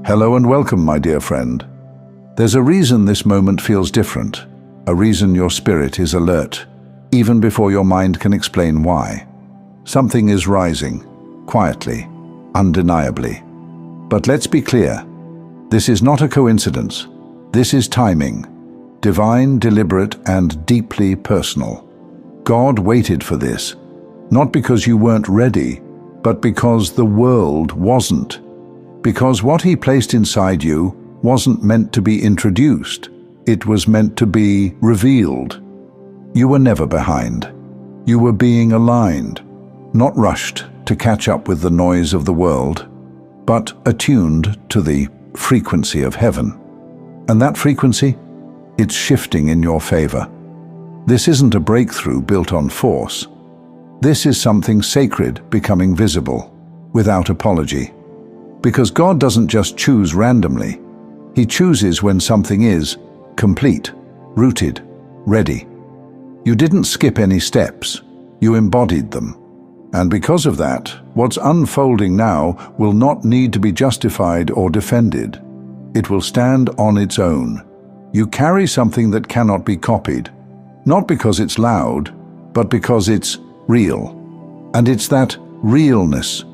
Hello and welcome, my dear friend. There's a reason this moment feels different, a reason your spirit is alert, even before your mind can explain why. Something is rising, quietly, undeniably. But let's be clear, this is not a coincidence. This is timing, divine, deliberate, and deeply personal. God waited for this, not because you weren't ready, but because the world wasn't. Because what he placed inside you wasn't meant to be introduced, it was meant to be revealed. You were never behind. You were being aligned, not rushed to catch up with the noise of the world, but attuned to the frequency of heaven. And that frequency, it's shifting in your favor. This isn't a breakthrough built on force. This is something sacred becoming visible, without apology. Because God doesn't just choose randomly. He chooses when something is complete, rooted, ready. You didn't skip any steps. You embodied them. And because of that, what's unfolding now will not need to be justified or defended. It will stand on its own. You carry something that cannot be copied, not because it's loud, but because it's real. And it's that realness,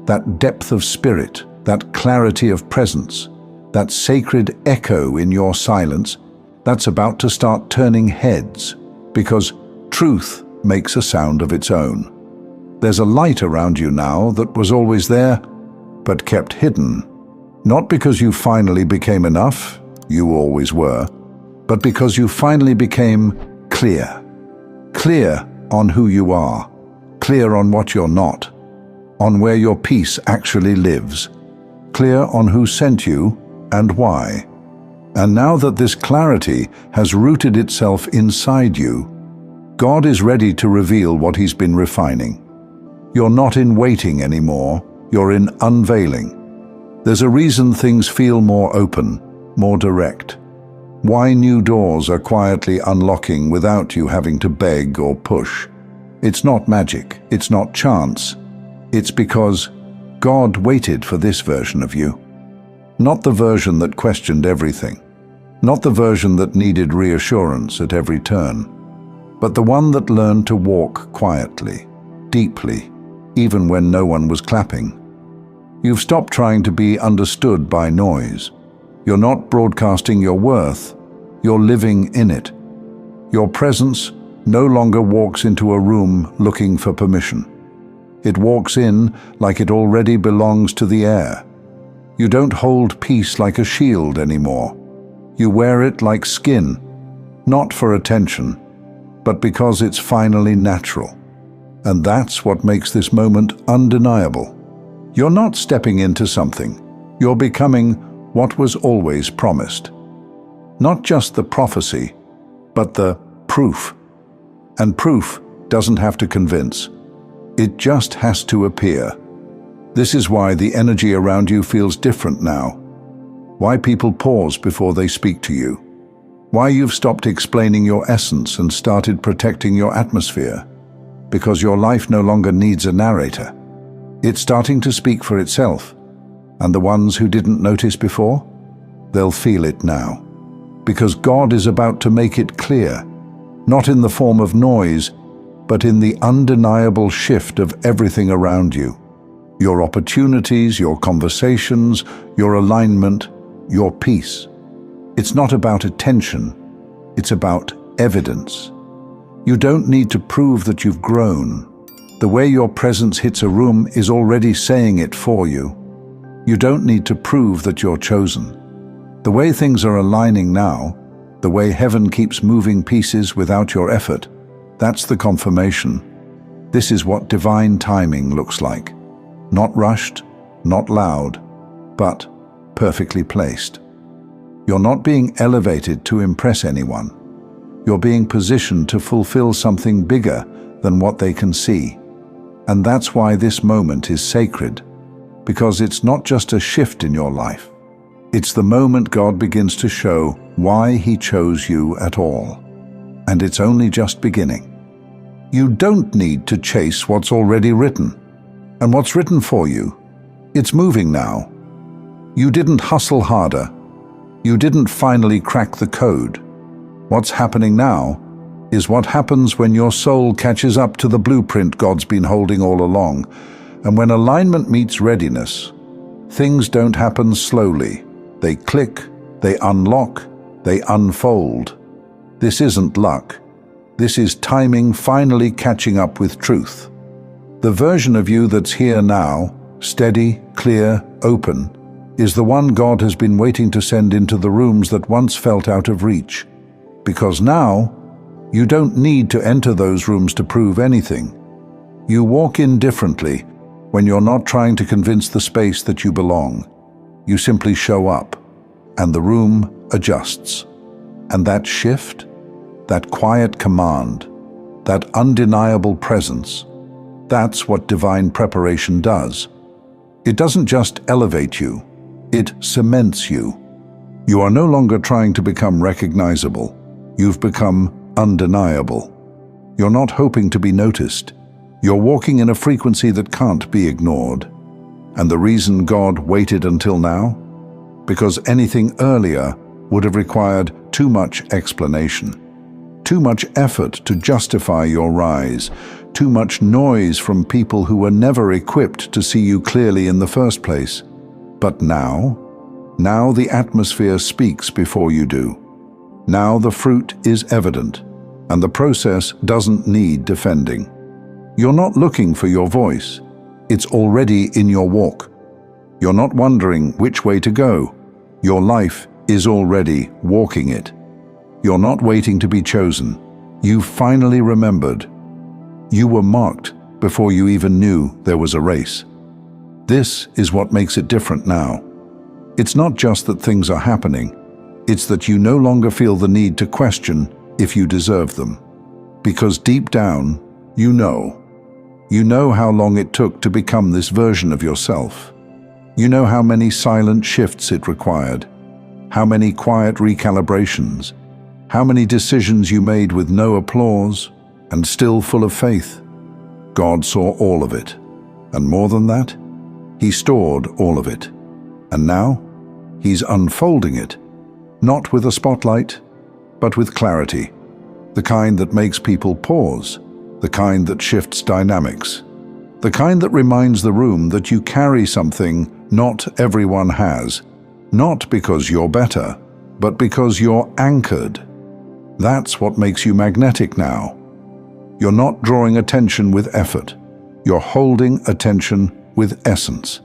that depth of spirit, that clarity of presence, that sacred echo in your silence that's about to start turning heads, because truth makes a sound of its own. There's a light around you now that was always there, but kept hidden. Not because you finally became enough, you always were, but because you finally became clear. Clear on who you are, clear on what you're not, on where your peace actually lives, clear on who sent you and why. And now that this clarity has rooted itself inside you, God is ready to reveal what He's been refining. You're not in waiting anymore, you're in unveiling. There's a reason things feel more open, more direct. Why new doors are quietly unlocking without you having to beg or push. It's not magic, it's not chance. It's because God waited for this version of you. Not the version that questioned everything. Not the version that needed reassurance at every turn. But the one that learned to walk quietly, deeply, even when no one was clapping. You've stopped trying to be understood by noise. You're not broadcasting your worth. You're living in it. Your presence no longer walks into a room looking for permission. It walks in like it already belongs to the air. You don't hold peace like a shield anymore. You wear it like skin, not for attention, but because it's finally natural. And that's what makes this moment undeniable. You're not stepping into something. You're becoming what was always promised. Not just the prophecy, but the proof. And proof doesn't have to convince. It just has to appear. This is why the energy around you feels different now. Why people pause before they speak to you. Why you've stopped explaining your essence and started protecting your atmosphere. Because your life no longer needs a narrator. It's starting to speak for itself. And the ones who didn't notice before, they'll feel it now. Because God is about to make it clear, not in the form of noise, but in the undeniable shift of everything around you. Your opportunities, your conversations, your alignment, your peace. It's not about attention, it's about evidence. You don't need to prove that you've grown. The way your presence hits a room is already saying it for you. You don't need to prove that you're chosen. The way things are aligning now, the way heaven keeps moving pieces without your effort, that's the confirmation. This is what divine timing looks like. Not rushed, not loud, but perfectly placed. You're not being elevated to impress anyone. You're being positioned to fulfill something bigger than what they can see. And that's why this moment is sacred, because it's not just a shift in your life. It's the moment God begins to show why He chose you at all. And it's only just beginning. You don't need to chase what's already written. And what's written for you, it's moving now. You didn't hustle harder. You didn't finally crack the code. What's happening now is what happens when your soul catches up to the blueprint God's been holding all along. And when alignment meets readiness, things don't happen slowly. They click, they unlock, they unfold. This isn't luck. This is timing finally catching up with truth. The version of you that's here now, steady, clear, open, is the one God has been waiting to send into the rooms that once felt out of reach. Because now, you don't need to enter those rooms to prove anything. You walk in differently when you're not trying to convince the space that you belong. You simply show up, and the room adjusts. And that shift, that quiet command, that undeniable presence, that's what divine preparation does. It doesn't just elevate you, it cements you. You are no longer trying to become recognizable. You've become undeniable. You're not hoping to be noticed. You're walking in a frequency that can't be ignored. And the reason God waited until now? Because anything earlier would have required too much explanation, too much effort to justify your rise, too much noise from people who were never equipped to see you clearly in the first place. But now the atmosphere speaks before you do. Now the fruit is evident, and the process doesn't need defending. You're not looking for your voice. It's already in your walk. You're not wondering which way to go. Your life is already walking it. You're not waiting to be chosen. You've finally remembered. You were marked before you even knew there was a race. This is what makes it different now. It's not just that things are happening. It's that you no longer feel the need to question if you deserve them. Because deep down, you know. You know how long it took to become this version of yourself. You know how many silent shifts it required, how many quiet recalibrations, how many decisions you made with no applause and still full of faith. God saw all of it, and more than that, He stored all of it. And now, He's unfolding it, not with a spotlight, but with clarity, the kind that makes people pause, the kind that shifts dynamics, the kind that reminds the room that you carry something not everyone has, not because you're better, but because you're anchored. That's what makes you magnetic now. You're not drawing attention with effort. You're holding attention with essence.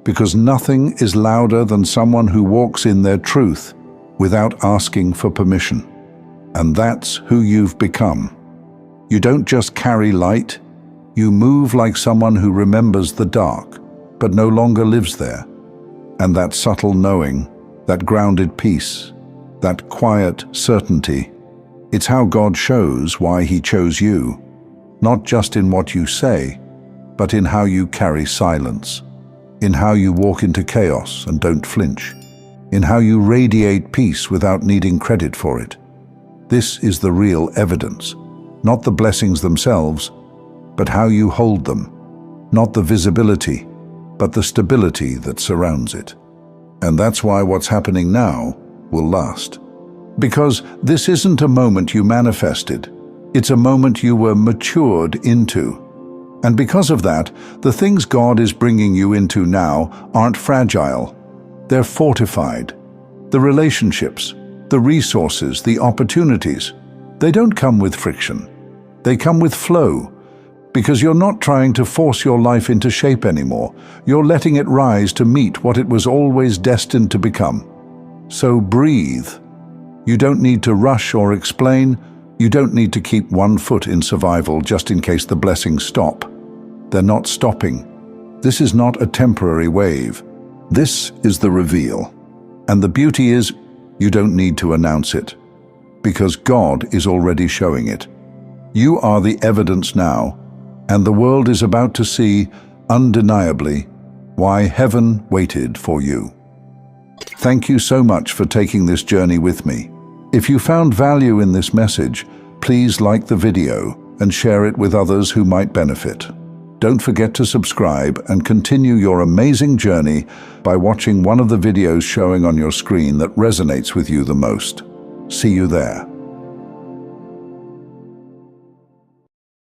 Because nothing is louder than someone who walks in their truth without asking for permission. And that's who you've become. You don't just carry light, you move like someone who remembers the dark, but no longer lives there. And that subtle knowing, that grounded peace, that quiet certainty, it's how God shows why He chose you, not just in what you say, but in how you carry silence, in how you walk into chaos and don't flinch, in how you radiate peace without needing credit for it. This is the real evidence, not the blessings themselves, but how you hold them, not the visibility, but the stability that surrounds it. And that's why what's happening now will last. Because this isn't a moment you manifested, it's a moment you were matured into. And because of that, the things God is bringing you into now aren't fragile, they're fortified. The relationships, the resources, the opportunities, they don't come with friction. They come with flow, because you're not trying to force your life into shape anymore. You're letting it rise to meet what it was always destined to become. So breathe. You don't need to rush or explain. You don't need to keep one foot in survival just in case the blessings stop. They're not stopping. This is not a temporary wave. This is the reveal. And the beauty is, you don't need to announce it, because God is already showing it. You are the evidence now, and the world is about to see, undeniably, why heaven waited for you. Thank you so much for taking this journey with me. If you found value in this message, please like the video and share it with others who might benefit. Don't forget to subscribe and continue your amazing journey by watching one of the videos showing on your screen that resonates with you the most. See you there.